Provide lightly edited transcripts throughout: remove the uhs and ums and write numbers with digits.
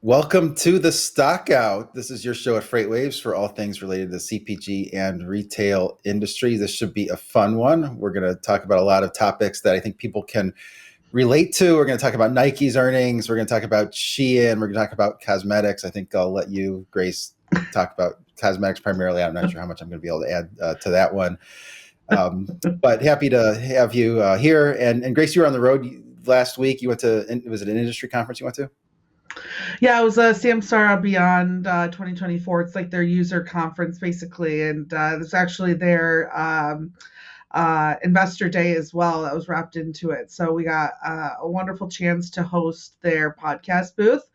Welcome to the Stockout. This is your show at FreightWaves for all things related to the CPG and retail industry. This should be a fun one. We're going to talk about a lot of topics that I think people can relate to. We're going to talk about Nike's earnings. We're going to talk about SHEIN. We're going to talk about cosmetics. I think I'll let you, Grace, talk about cosmetics primarily. I'm not sure how much I'm going to be able to add to that one. But happy to have you here. And Grace, you were on the road last week. You went to, was it an industry conference you went to? Yeah, it was a Samsara Beyond 2024. It's like their user conference basically, and it's actually their investor day as well that was wrapped into it. So we got a wonderful chance to host their podcast booth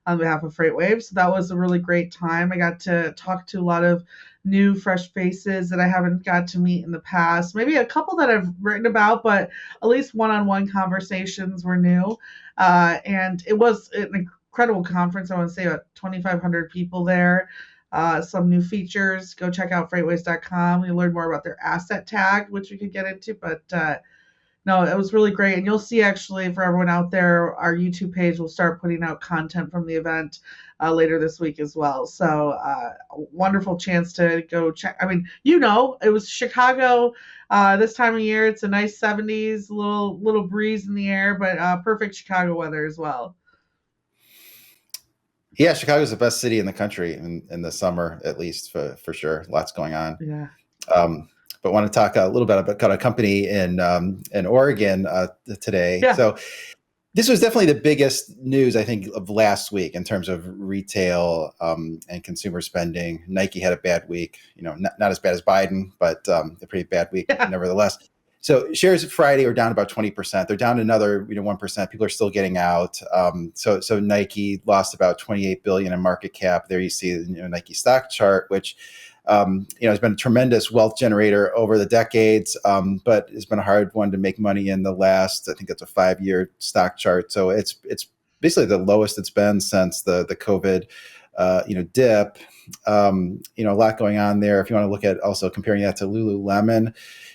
on behalf of FreightWaves. So that was a really great time. I got to talk to a lot of new, fresh faces that I haven't got to meet in the past. Maybe a couple that I've written about, but at least one-on-one conversations were new. And it was an incredible conference. I want to say about 2,500 people there. Some new features. Go check out freightwaves.com. You'll learn more about their asset tag, which we could get into. But no, it was really great. And you'll see actually for everyone out there, our YouTube page will start putting out content from the event later this week as well. So wonderful chance to go check. I mean, it was Chicago this time of year. It's a nice 70s, little breeze in the air, but perfect Chicago weather as well. Yeah, Chicago's the best city in the country in the summer, at least for sure. Lots going on. Yeah. But want to talk a little bit about a company in Oregon today. Yeah. So this was definitely the biggest news, I think, of last week in terms of retail and consumer spending. Nike had a bad week, not as bad as Biden, but a pretty bad week nevertheless. So shares Friday are down about 20%. They're down another 1%. People are still getting out. So Nike lost about 28 billion in market cap. There you see the Nike stock chart, which has been a tremendous wealth generator over the decades, but it's been a hard one to make money in the last. I think it's a 5-year stock chart. So it's basically the lowest it's been since the COVID dip. A lot going on there. If you want to look at also comparing that to Lululemon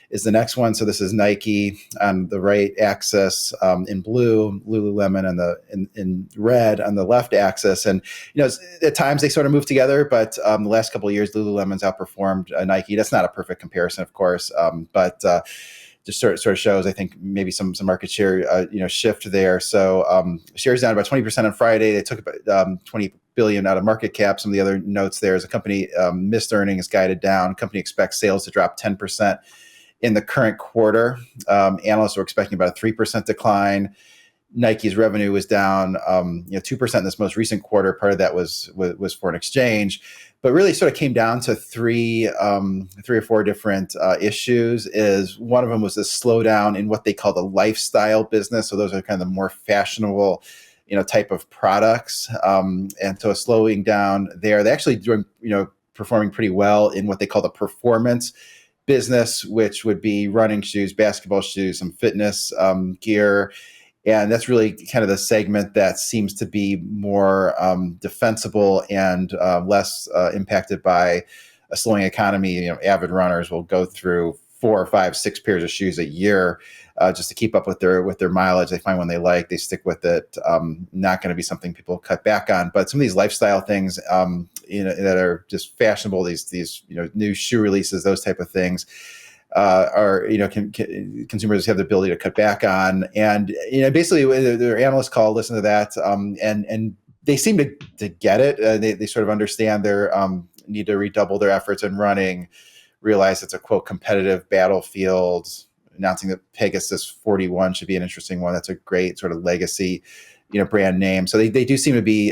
is the next one. So this is Nike on the right axis in blue, Lululemon in red on the left axis. And, at times they sort of move together, but the last couple of years, Lululemon's outperformed Nike. That's not a perfect comparison, of course, but just sort of shows, I think, maybe some market share, shift there. So shares down about 20% on Friday. They took about 20 billion out of market cap. Some of the other notes there is a company missed earnings, guided down. Company expects sales to drop 10% in the current quarter. Analysts were expecting about a 3% decline. Nike's revenue was down 2% in this most recent quarter. Part of that was foreign exchange, but really sort of came down to three or four different issues. Is one of them was the slowdown in what they call the lifestyle business. So those are kind of the more fashionable type of products. And so a slowing down there. They actually doing performing pretty well in what they call the performance business, which would be running shoes, basketball shoes, some fitness gear. And that's really kind of the segment that seems to be more defensible and less impacted by a slowing economy. Avid runners will go through 4 or 5, 6 pairs of shoes a year just to keep up with their mileage. They find one they like, they stick with it. Not going to be something people cut back on. But some of these lifestyle things, that are just fashionable, these new shoe releases, those type of things. Are consumers have the ability to cut back on, and basically their analyst call, listen to that, and they seem to get it. They sort of understand their need to redouble their efforts in running, realize it's a quote competitive battlefield. Announcing that Pegasus 41 should be an interesting one. That's a great sort of legacy, brand name. So they do seem to be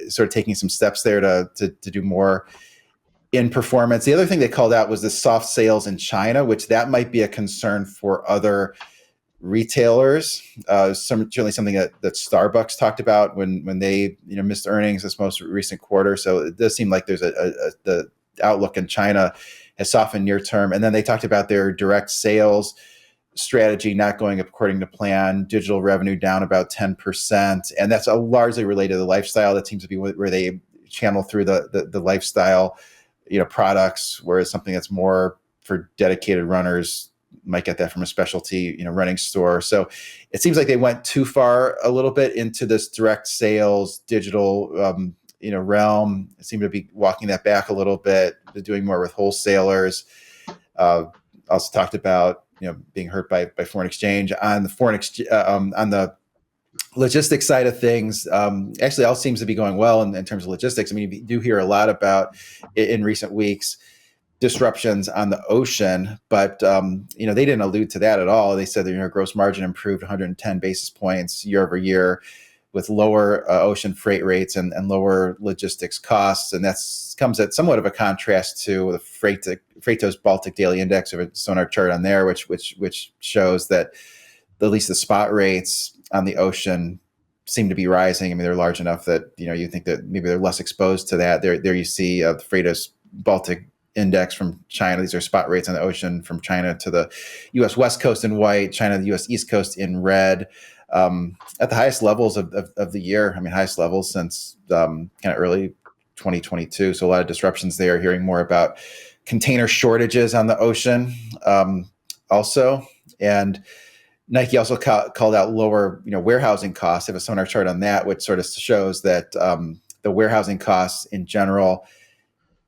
sort of taking some steps there to do more in performance. The other thing they called out was the soft sales in China, which that might be a concern for other retailers. Certainly something that Starbucks talked about when they missed earnings this most recent quarter. So it does seem like there's the outlook in China has softened near term. And then they talked about their direct sales strategy not going according to plan, digital revenue down about 10. And that's largely related to the lifestyle. That seems to be where they channel through the lifestyle products, whereas something that's more for dedicated runners might get that from a specialty, running store. So it seems like they went too far a little bit into this direct sales, digital, realm. It seemed to be walking that back a little bit. They're doing more with wholesalers. Also talked about, being hurt by foreign exchange. On the logistics side of things, actually all seems to be going well in terms of logistics. I mean, you do hear a lot about in recent weeks disruptions on the ocean, but they didn't allude to that at all. They said that gross margin improved 110 basis points year over year with lower ocean freight rates and lower logistics costs, and that comes at somewhat of a contrast to the Freightos Baltic Daily Index, or a sonar chart on there, which shows that at least the spot rates on the ocean seem to be rising. I mean, they're large enough that you think that maybe they're less exposed to that. There you see the Freightos Baltic Index from China. These are spot rates on the ocean from China to the U.S. West Coast in white, China to the U.S. East Coast in red, at the highest levels of the year. I mean, highest levels since kind of early 2022. So a lot of disruptions there. Hearing more about container shortages on the ocean also. And Nike also called out lower, warehousing costs. I have a sonar chart on that, which sort of shows that the warehousing costs in general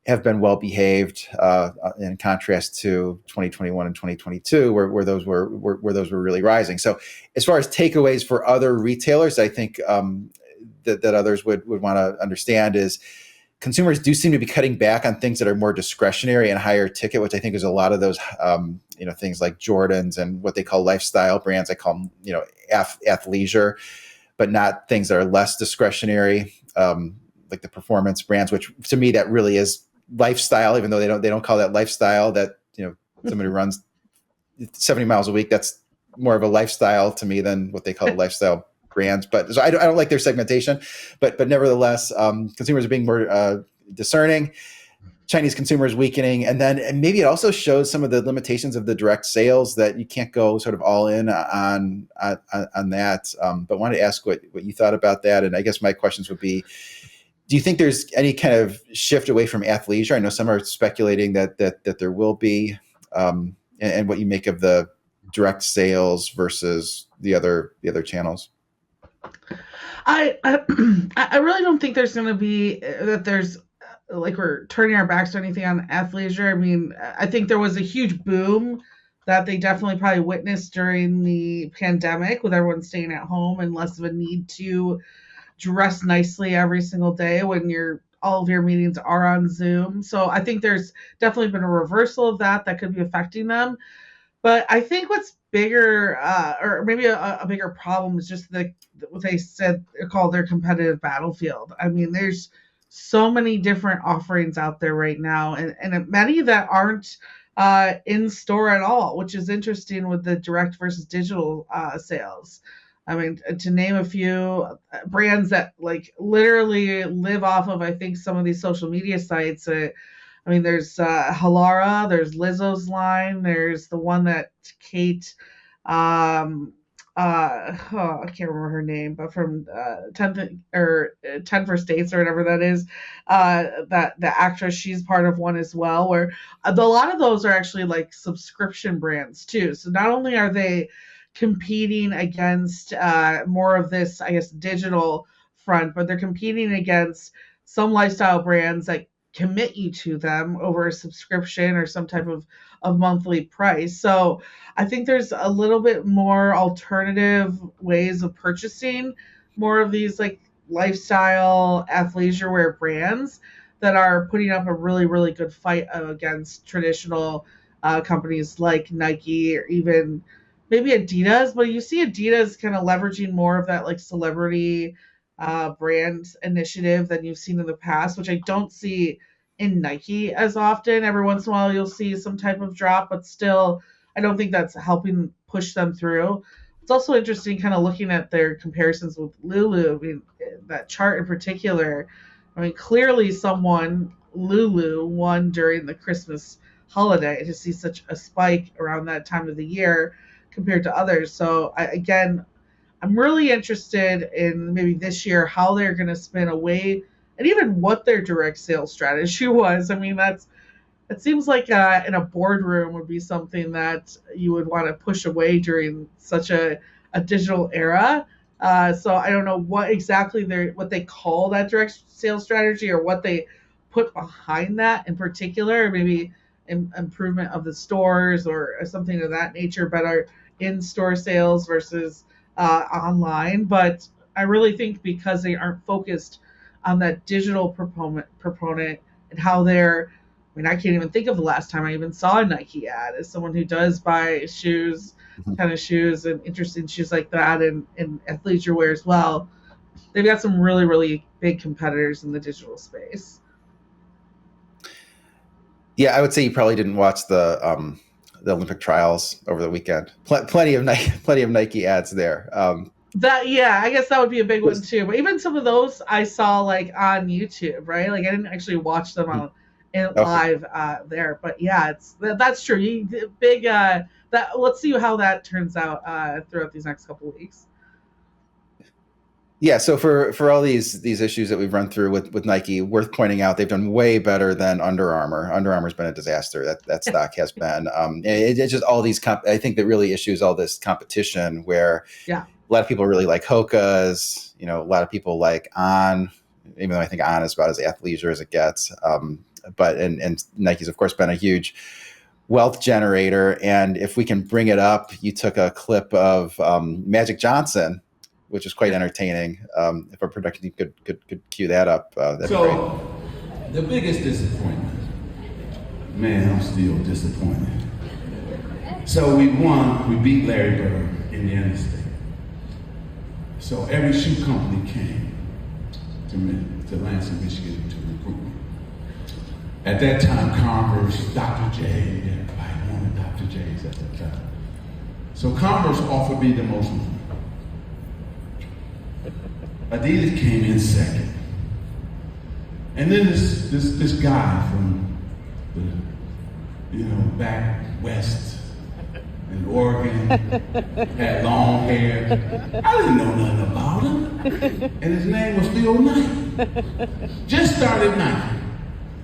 have been well behaved in contrast to 2021 and 2022, where those were really rising. So, as far as takeaways for other retailers, I think that others would want to understand is consumers do seem to be cutting back on things that are more discretionary and higher ticket, which I think is a lot of those things like Jordans and what they call lifestyle brands. I call them athleisure, but not things that are less discretionary, like the performance brands, which to me that really is lifestyle, even though they don't call that lifestyle. That somebody who runs 70 miles a week, that's more of a lifestyle to me than what they call a lifestyle brands. But so I don't like their segmentation, but nevertheless, consumers are being more discerning. Chinese consumers weakening, and maybe it also shows some of the limitations of the direct sales, that you can't go sort of all in on that. But wanted to ask what you thought about that, and I guess my questions would be: do you think there's any kind of shift away from athleisure? I know some are speculating that there will be, and what you make of the direct sales versus the other channels. I really don't think there's going to be that there's like we're turning our backs to anything on athleisure. I mean, I think there was a huge boom that they definitely probably witnessed during the pandemic, with everyone staying at home and less of a need to dress nicely every single day when all of your meetings are on Zoom. So I think there's definitely been a reversal of that could be affecting them. But I think what's bigger, or maybe a bigger problem, is just what they said they call their competitive battlefield. I mean, there's so many different offerings out there right now, and many that aren't in store at all, which is interesting with the direct versus digital sales. I mean, to name a few brands that like literally live off of, I think, some of these social media sites. I mean, there's Halara, there's Lizzo's line, there's the one that Kate, I can't remember her name, but from 10 First Dates or whatever that is, that the actress, she's part of one as well, where a lot of those are actually like subscription brands too. So not only are they competing against more of this, I guess, digital front, but they're competing against some lifestyle brands that commit you to them over a subscription or some type of monthly price. So I think there's a little bit more alternative ways of purchasing more of these like lifestyle athleisure wear brands that are putting up a really, really good fight against traditional companies like Nike, or even maybe Adidas. But you see Adidas kind of leveraging more of that like celebrity brand initiative than you've seen in the past, which I don't see in Nike as often. Every once in a while you'll see some type of drop, but still I don't think that's helping push them through. It's also interesting kind of looking at their comparisons with Lulu. I mean, that chart in particular, I mean, clearly Lulu won during the Christmas holiday to see such a spike around that time of the year compared to others. So I'm really interested in maybe this year how they're going to spin away, and even what their direct sales strategy was. I mean, that's it seems like in a boardroom would be something that you would want to push away during such a digital era. So I don't know what exactly what they call that direct sales strategy, or what they put behind that in particular. Maybe improvement of the stores, or something of that nature, better in-store sales versus online. But I really think because they aren't focused on that digital proponent, and how they're, I mean, I can't even think of the last time I even saw a Nike ad, as someone who does buy shoes, Mhm. tennis shoes, and interesting shoes like that, and athleisure wear as well. They've got some really, really big competitors in the digital space. Yeah, I would say you probably didn't watch the Olympic trials over the weekend. Plenty of Nike ads there. That, yeah, I guess that would be a big one Was, too. But even some of those I saw like on YouTube, right? Like I didn't actually watch them on in okay. live there. But yeah, that's true. Big that. Let's see how that turns out throughout these next couple of weeks. Yeah, so for all these issues that we've run through with Nike, worth pointing out they've done way better than Under Armour. Under Armour's been a disaster. That stock has been. It's just all these. I think that really issues all this competition where Yeah. a lot of people really like Hoka's. A lot of people like On, even though I think On is about as athleisure as it gets. But and Nike's of course been a huge wealth generator. And if we can bring it up, you took a clip of Magic Johnson, which is quite Yeah. entertaining. If our production team could cue that up, that'd be great. So, the biggest disappointment, man, I'm still disappointed. So we won, we beat Larry Bird in the interstate. So every shoe company came to Lansing, Michigan to recruit me. At that time, Converse, Dr. J, everybody wanted Dr. J's at that time. So Converse offered me the most money. Adidas came in second. And then this guy from the, back west in Oregon had long hair. I didn't know nothing about him. And his name was Phil Knight. Just started Nike.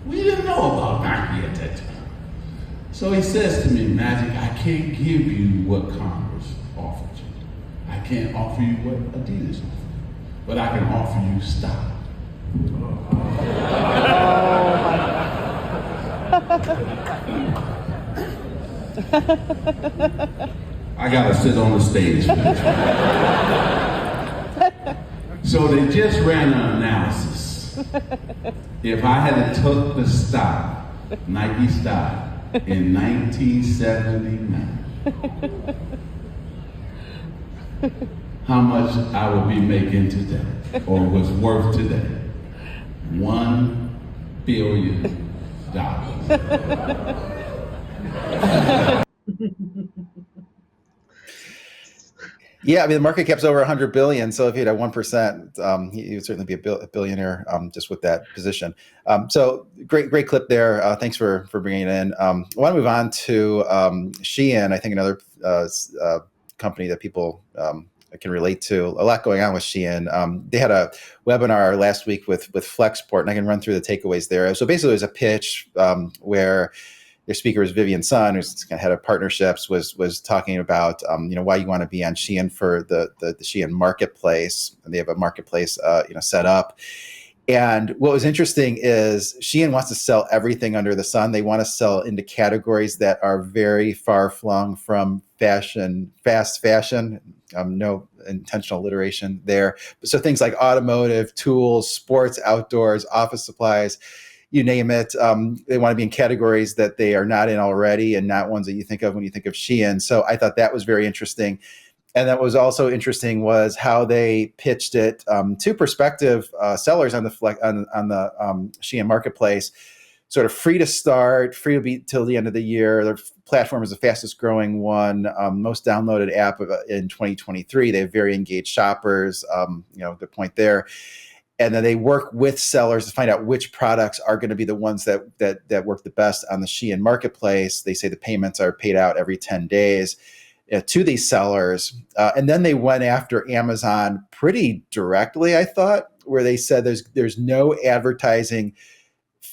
We didn't know about Nike at that time. So he says to me, Magic, I can't give you what Converse offered you. I can't offer you what Adidas offered. But I can offer you stock. I gotta sit on the stage for this. So they just ran an analysis. If I had took the stock, Nike stock, in 1979, how much I would be making today, or was worth today? $1 billion. Yeah, I mean the market cap's over 100 billion. So if you had 1%, you would certainly be a billionaire just with that position. So great clip there. Thanks for bringing it in. I want to move on to SHEIN. I think another company that people can relate to. A lot going on with SHEIN. They had a webinar last week with Flexport, and I can run through the takeaways there. So basically, it was a pitch where their speaker was Vivian Sun, who's head of partnerships, was talking about why you want to be on SHEIN for the SHEIN marketplace, and they have a marketplace set up. And what was interesting is SHEIN wants to sell everything under the sun. They want to sell into categories that are very far flung from fashion, fast fashion. No intentional alliteration there. So things like automotive, tools, sports, outdoors, office supplies, you name it. They want to be in categories that they are not in already, and not ones that you think of when you think of SHEIN. So I thought that was very interesting. And that was also interesting was how they pitched it to prospective sellers on the SHEIN marketplace, sort of free to start, free to be till the end of the year. Their platform is the fastest growing one, most downloaded app in 2023. They have very engaged shoppers. Good point there. And then they work with sellers to find out which products are going to be the ones that work the best on the SHEIN marketplace. They say the payments are paid out every 10 days. To these sellers. And then they went after Amazon pretty directly, I thought, where they said there's no advertising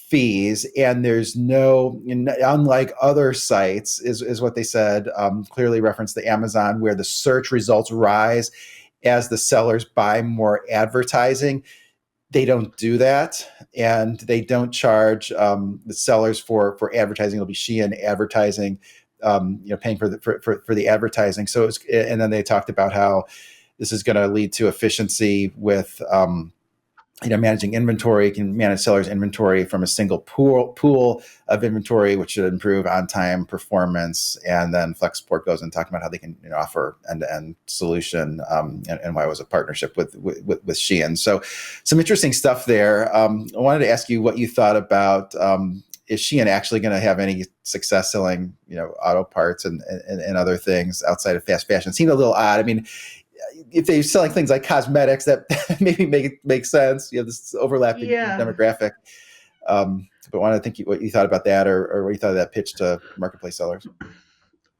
fees, and there's no, unlike other sites, is what they said, clearly referenced the Amazon, where the search results rise as the sellers buy more advertising. They don't do that, and they don't charge the sellers for advertising. It'll be SHEIN advertising, paying for the advertising. So and then they talked about how this is going to lead to efficiency with managing inventory. You can manage sellers' inventory from a single pool of inventory, which should improve on-time performance. And then Flexport goes and talking about how they can offer end-to-end solution, and why it was a partnership with SHEIN. So some interesting stuff there. I wanted to ask you what you thought about, is SHEIN actually going to have any success selling, auto parts and other things outside of fast fashion? It seemed a little odd. I mean, if they're selling things like cosmetics, that maybe make sense. You have this overlapping demographic. But wanted to think what you thought about that, or what you thought of that pitch to marketplace sellers.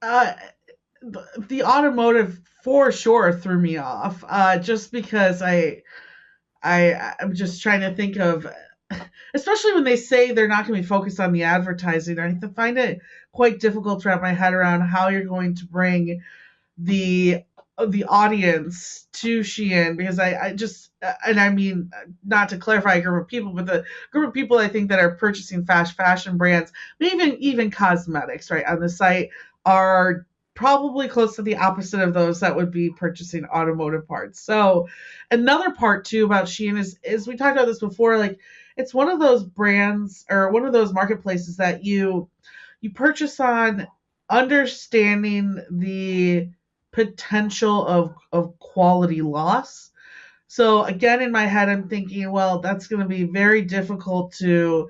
The automotive for sure threw me off, just because I'm just trying to think of, especially when they say they're not going to be focused on the advertising. I find it quite difficult to wrap my head around how you're going to bring the audience to SHEIN, because I just, and I mean, not to clarify a group of people, but the group of people I think that are purchasing fast fashion brands, even cosmetics, right, on the site, are probably close to the opposite of those that would be purchasing automotive parts. So another part too about SHEIN is we talked about this before, like it's one of those brands or one of those marketplaces that you purchase on understanding the potential of quality loss. So again, in my head, I'm thinking, well, that's going to be very difficult to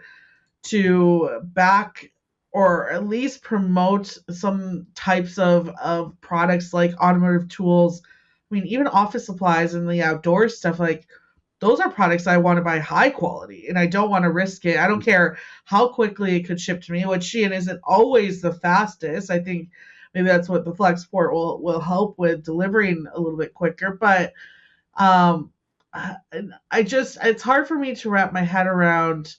back or at least promote some types of products like automotive tools. I mean, even office supplies and the outdoor stuff, like those are products I want to buy high quality, and I don't want to risk it. I don't care how quickly it could ship to me, which SHEIN isn't always the fastest. I think maybe that's what the Flexport will help with, delivering a little bit quicker. But it's hard for me to wrap my head around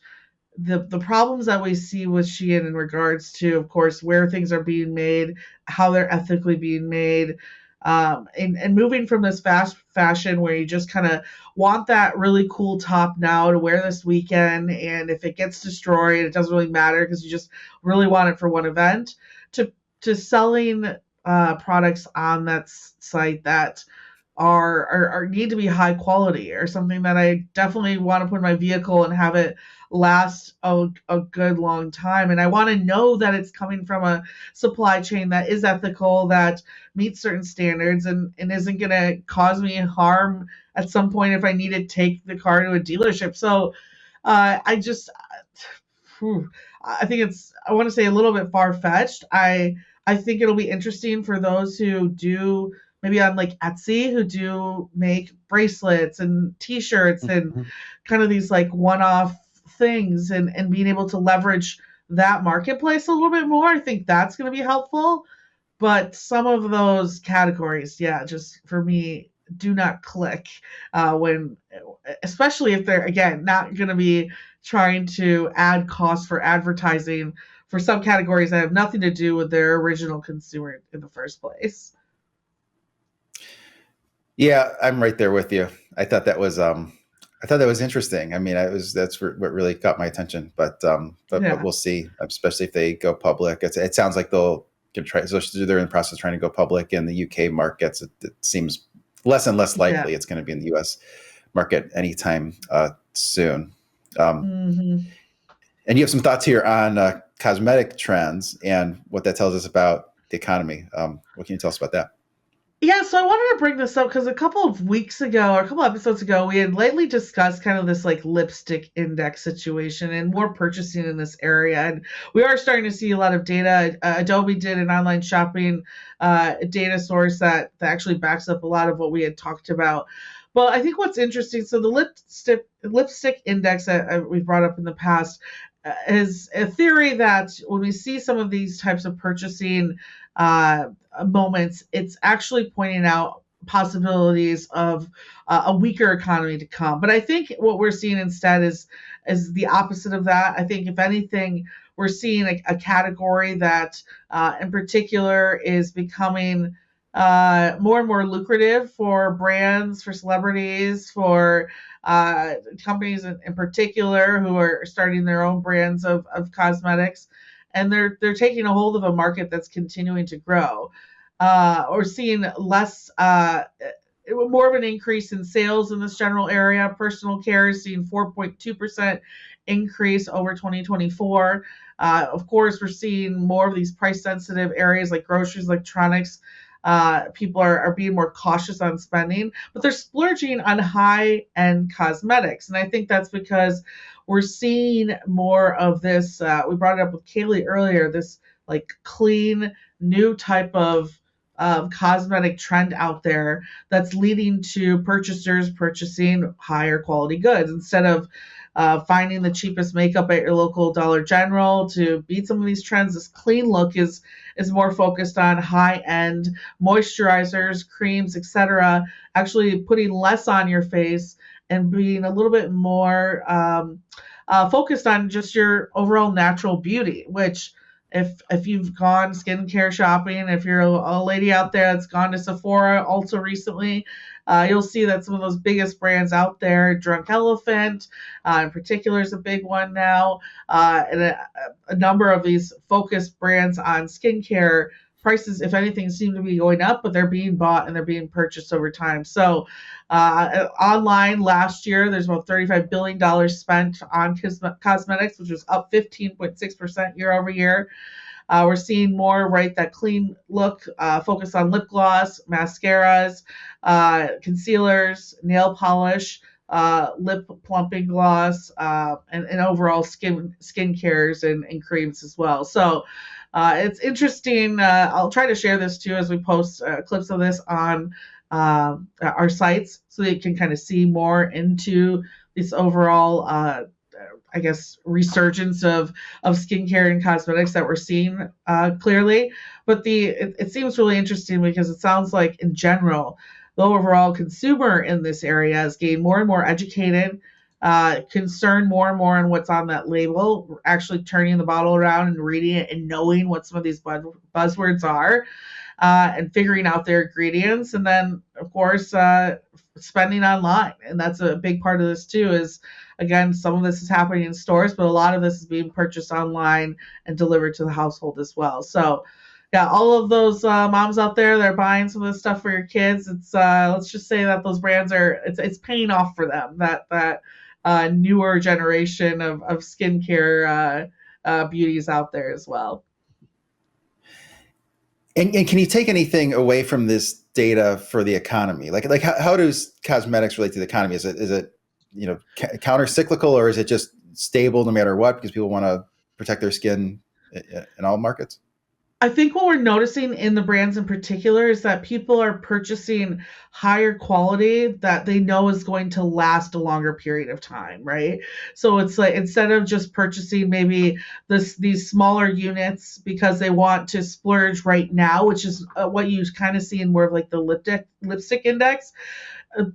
the problems that we see with SHEIN in regards to, of course, where things are being made, how they're ethically being made, and moving from this fast fashion where you just kind of want that really cool top now to wear this weekend, and if it gets destroyed, it doesn't really matter because you just really want it for one event, to selling products on that site that are need to be high quality, or something that I definitely want to put in my vehicle and have it last a good long time. And I want to know that it's coming from a supply chain that is ethical, that meets certain standards, and isn't going to cause me harm at some point if I need to take the car to a dealership. So I think it's, I want to say, a little bit far-fetched. I think it'll be interesting for those who do, maybe on like Etsy, who do make bracelets and t-shirts and kind of these like one-off things, and being able to leverage that marketplace a little bit more. I think that's going to be helpful. But some of those categories, just for me, do not click when, especially if they're, again, not going to be trying to add costs for advertising for some categories that have nothing to do with their original consumer in the first place. Yeah, I'm right there with you. I thought that was interesting. I mean, that's what really caught my attention. But we'll see, especially if they go public. It sounds like they're in the process of trying to go public in the UK markets. It seems less and less likely it's going to be in the US market anytime soon. And you have some thoughts here on Cosmetic Trends and what that tells us about the economy. What can you tell us about that? Yeah, so I wanted to bring this up because a couple of weeks ago, or a couple episodes ago, we had lately discussed kind of this like lipstick index situation and more purchasing in this area. And we are starting to see a lot of data. Adobe did an online shopping data source that actually backs up a lot of what we had talked about. But I think what's interesting, so the lipstick index that we've brought up in the past is a theory that when we see some of these types of purchasing moments, it's actually pointing out possibilities of a weaker economy to come. But I think what we're seeing instead is is the opposite of that. I think if anything, we're seeing a category that in particular is becoming more and more lucrative for brands, for celebrities, for companies in particular who are starting their own brands of cosmetics, and they're taking a hold of a market that's continuing to grow. Or seeing less, more of an increase in sales in this general area. Personal care is seeing 4.2% increase over 2024. Of course, we're seeing more of these price-sensitive areas like groceries, electronics. People are being more cautious on spending, but they're splurging on high-end cosmetics. And I think that's because we're seeing more of this. We brought it up with Kaylee earlier, this like clean, new type of cosmetic trend out there that's leading to purchasers purchasing higher quality goods instead of finding the cheapest makeup at your local Dollar General. To beat some of these trends, this clean look is more focused on high-end moisturizers, creams, etc., actually putting less on your face and being a little bit more focused on just your overall natural beauty, which if you've gone skincare shopping, if you're a lady out there that's gone to Sephora also recently, you'll see that some of those biggest brands out there, Drunk Elephant in particular is a big one now, and a number of these focused brands on skincare, prices, if anything, seem to be going up, but they're being bought and they're being purchased over time. So online last year, there's about $35 billion spent on cosmetics, which was up 15.6% year over year. We're seeing more, right, that clean look, focus on lip gloss, mascaras, concealers, nail polish, lip plumping gloss, and overall skin cares and creams as well. So it's interesting. I'll try to share this too as we post clips of this on our sites so that you can kind of see more into this overall I guess resurgence of skincare and cosmetics that we're seeing clearly. But it seems really interesting because it sounds like in general the overall consumer in this area is getting more and more educated, concerned more and more on what's on that label, actually turning the bottle around and reading it and knowing what some of these buzzwords are, and figuring out their ingredients. And then, of course, spending online. And that's a big part of this too is, again, some of this is happening in stores, but a lot of this is being purchased online and delivered to the household as well. So yeah, all of those moms out there that are buying some of this stuff for your kids, it's let's just say that those brands it's paying off for them, that newer generation of skincare beauties out there as well. And can you take anything away from this data for the economy? Like how does cosmetics relate to the economy? Is it counter cyclical, or is it just stable no matter what because people want to protect their skin in all markets? I think what we're noticing in the brands in particular is that people are purchasing higher quality that they know is going to last a longer period of time, right? So it's like instead of just purchasing maybe these smaller units because they want to splurge right now, which is what you kind of see in more of like the lipstick index,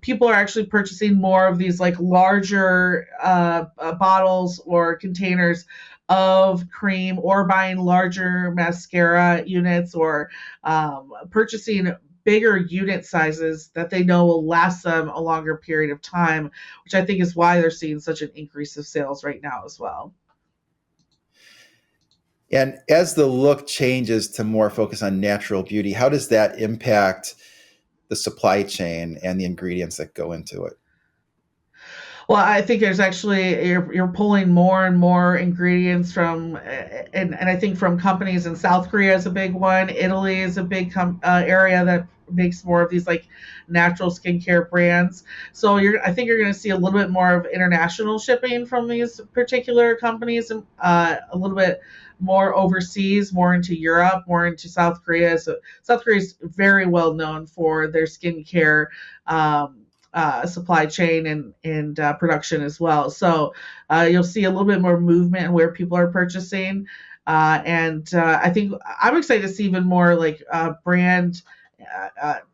people are actually purchasing more of these like larger bottles or containers of cream, or buying larger mascara units, or purchasing bigger unit sizes that they know will last them a longer period of time, which I think is why they're seeing such an increase of sales right now as well. And as the look changes to more focus on natural beauty, how does that impact the supply chain and the ingredients that go into it? Well, I think there's actually you're pulling more and more ingredients from, and I think from companies in South Korea is a big one. Italy is a big area that makes more of these like natural skincare brands. So I think you're going to see a little bit more of international shipping from these particular companies, and a little bit more overseas, more into Europe, more into South Korea. So South Korea is very well known for their skincare supply chain and production as well. So you'll see a little bit more movement in where people are purchasing. And I think I'm excited to see even more like brand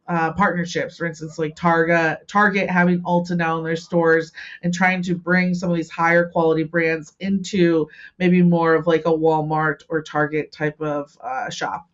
partnerships. For instance, like Target having Ulta now in their stores and trying to bring some of these higher quality brands into maybe more of like a Walmart or Target type of shop.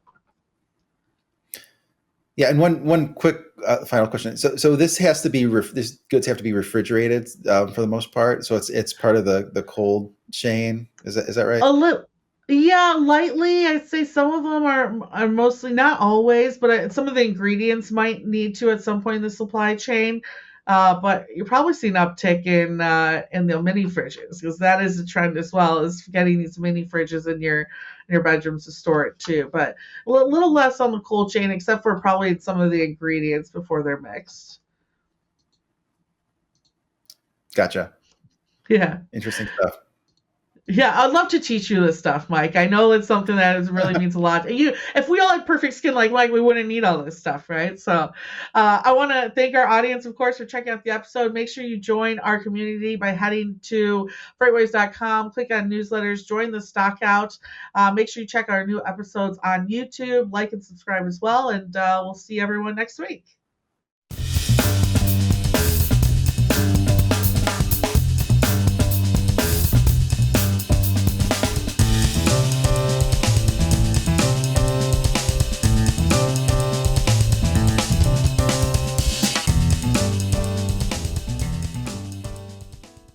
Yeah, and one quick final question. So this has to be these goods have to be refrigerated for the most part. So it's part of the cold chain. Is that right? A little, yeah, lightly. I'd say some of them are mostly, not always, but some of the ingredients might need to at some point in the supply chain. But you're probably seeing uptick in the mini fridges, because that is a trend as well, is getting these mini fridges in your bedrooms to store it too. But a little less on the cold chain, except for probably some of the ingredients before they're mixed. Gotcha. Yeah. Interesting stuff. Yeah, I'd love to teach you this stuff, Mike. I know it's something that really means a lot. If we all had perfect skin like Mike, we wouldn't need all this stuff, right? So, I want to thank our audience, of course, for checking out the episode. Make sure you join our community by heading to FreightWaves.com, click on newsletters, join the Stockout. Make sure you check our new episodes on YouTube, like and subscribe as well, and we'll see everyone next week.